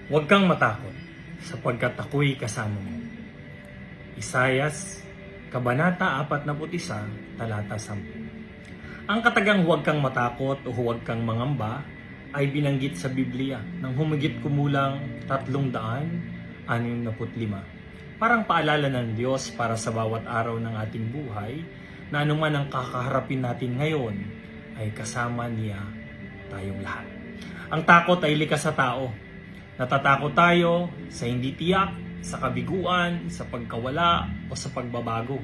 Huwag kang matakot, sapagkat ako'y kasama mo. Isayas, Kabanata 41, talata 10. Ang katagang huwag kang matakot o huwag kang mangamba ay binanggit sa Biblia ng humigit kumulang 365. Parang paalala ng Diyos para sa bawat araw ng ating buhay na anuman ang kakaharapin natin ngayon ay kasama niya tayong lahat. Ang takot ay likas sa tao. Natatakot tayo sa hindi tiyak, sa kabiguan, sa pagkawala o sa pagbabago.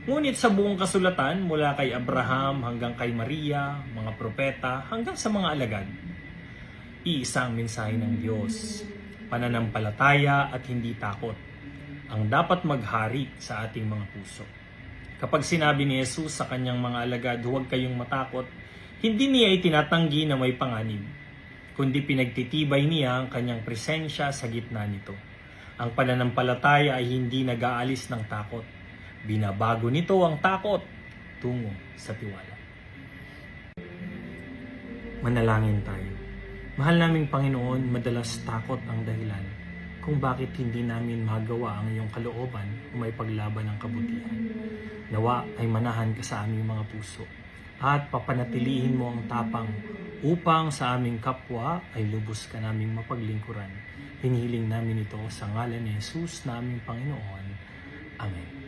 Ngunit sa buong kasulatan mula kay Abraham hanggang kay Maria, mga propeta hanggang sa mga alagad, iisang mensahe ng Diyos, pananampalataya at hindi takot, ang dapat maghari sa ating mga puso. Kapag sinabi ni Jesus sa kanyang mga alagad, huwag kayong matakot, hindi niya itinatanggi na may panganib, kundi pinagtitibay niya ang kanyang presensya sa gitna nito. Ang pananampalataya ay hindi nag-aalis ng takot. Binabago nito ang takot tungo sa tiwala. Manalangin tayo. Mahal naming Panginoon, madalas takot ang dahilan kung bakit hindi namin magawa ang iyong kalooban o may paglaban ng kabutihan. Nawa ay manahan ka sa aming mga puso at papanatilihin mo ang tapang upang sa aming kapwa ay lubos ka naming mapaglingkuran. Hinihiling namin ito sa ngalan ni Jesus na aming Panginoon. Amen.